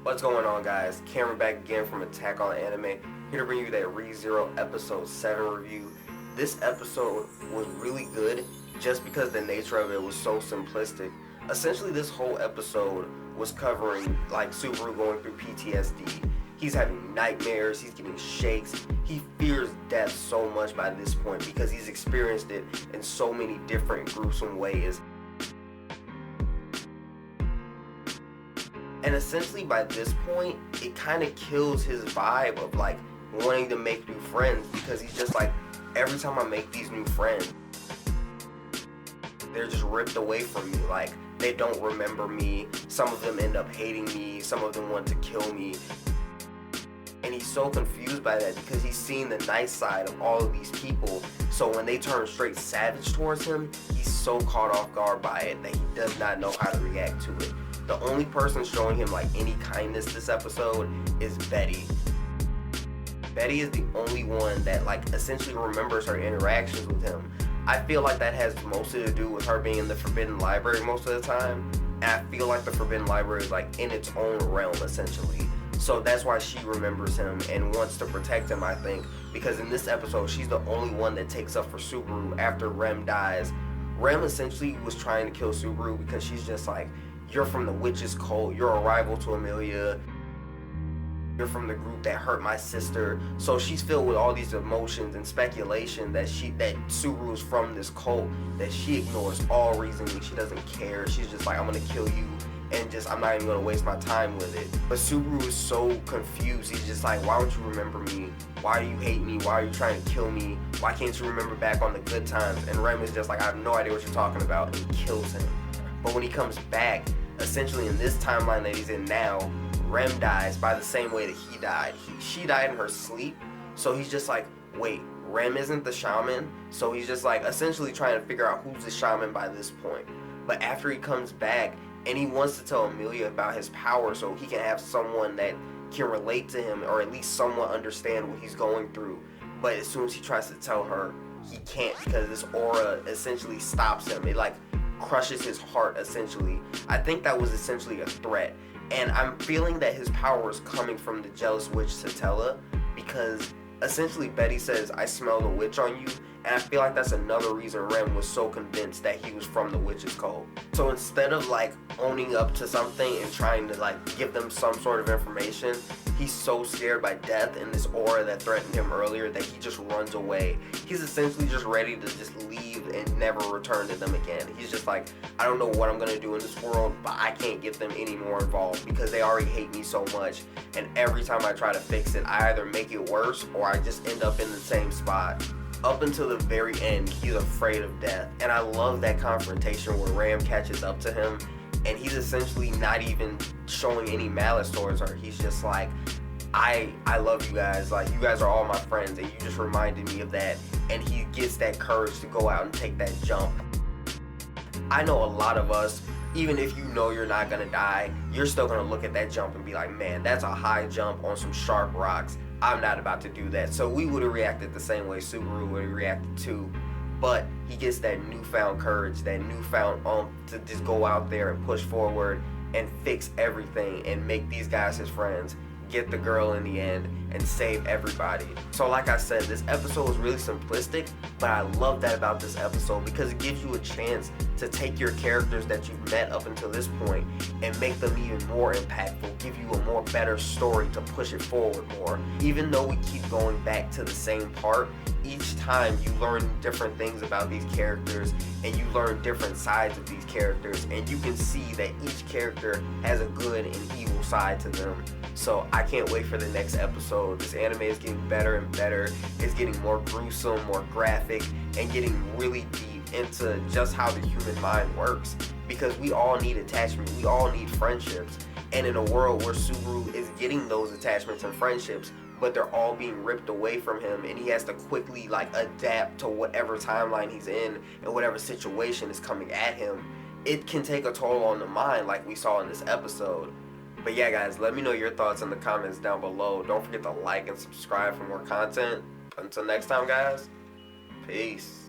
What's going on, guys? Cameron back again from Attack on Anime, here to bring you that ReZero episode 7 review. This episode was really good just because the nature of it was so simplistic. Essentially, this whole episode was covering like Subaru going through PTSD. He's having nightmares, he's getting shakes, he fears death so much by this point because he's experienced it in so many different gruesome ways. And essentially by this point, it kind of kills his vibe of like wanting to make new friends, because he's just like, every time I make these new friends, they're just ripped away from me. Like, they don't remember me. Some of them end up hating me. Some of them want to kill me. And he's so confused by that because he's seen the nice side of all of these people. So when they turn straight savage towards him, he's so caught off guard by it that he does not know how to react to it. The only person showing him like any kindness this episode is Betty. Betty is the only one that like essentially remembers her interactions with him. I feel like that has mostly to do with her being in the Forbidden Library most of the time. And I feel like the Forbidden Library is like in its own realm essentially. So that's why she remembers him and wants to protect him, I think. Because in this episode, she's the only one that takes up for Subaru after Rem dies. Rem essentially was trying to kill Subaru because she's just like, you're from the witch's cult, you're a rival to Amelia, you're from the group that hurt my sister. So she's filled with all these emotions and speculation that Subaru is from this cult, that she ignores all reasoning. She doesn't care. She's just like, I'm gonna kill you, and just I'm not even gonna waste my time with it. But Subaru is so confused. He's just like, why don't you remember me? Why do you hate me? Why are you trying to kill me? Why can't you remember back on the good times? And Rem is just like, I have no idea what you're talking about, and kills him. But when he comes back, essentially in this timeline that he's in now, Rem dies by the same way that he died. She died in her sleep, so he's just like, wait, Rem isn't the shaman? So he's just like essentially trying to figure out who's the shaman by this point. But after he comes back, and he wants to tell Amelia about his power so he can have someone that can relate to him, or at least somewhat understand what he's going through. But as soon as he tries to tell her, he can't, because this aura essentially stops him. It like crushes his heart essentially. I think that was essentially a threat. And I'm feeling that his power is coming from the jealous witch Satella, because essentially Betty says, I smell the witch on you, and I feel like that's another reason Rem was so convinced that he was from the witch's cult. So instead of like owning up to something and trying to like give them some sort of information, he's so scared by death and this aura that threatened him earlier that he just runs away. He's essentially just ready to just leave and never return to them again. He's just like, I don't know what I'm gonna do in this world, but I can't get them any more involved because they already hate me so much. And every time I try to fix it, I either make it worse or I just end up in the same spot. Up until the very end, he's afraid of death. And I love that confrontation where Ram catches up to him and he's essentially not even showing any malice towards her. He's just like, I love you guys. Like, you guys are all my friends, and you just reminded me of that. And he gets that courage to go out and take that jump. I know a lot of us, even if you know you're not gonna die, you're still gonna look at that jump and be like, man, that's a high jump on some sharp rocks. I'm not about to do that. So we would have reacted the same way Subaru would have reacted too. But he gets that newfound courage, that newfound to just go out there and push forward and fix everything and make these guys his friends, get the girl in the end, and save everybody. So like I said, this episode was really simplistic, but I love that about this episode because it gives you a chance to take your characters that you've met up until this point and make them even more impactful, give you a more better story to push it forward more. Even though we keep going back to the same part, each time you learn different things about these characters and you learn different sides of these characters, and you can see that each character has a good and evil side to them. So I can't wait for the next episode. This anime is getting better and better. It's getting more gruesome, more graphic, and getting really deep into just how the human mind works. Because we all need attachment. We all need friendships. And in a world where Subaru is getting those attachments and friendships, but they're all being ripped away from him, and he has to quickly like adapt to whatever timeline he's in and whatever situation is coming at him, it can take a toll on the mind like we saw in this episode. But yeah, guys, let me know your thoughts in the comments down below. Don't forget to like and subscribe for more content. Until next time, guys, peace.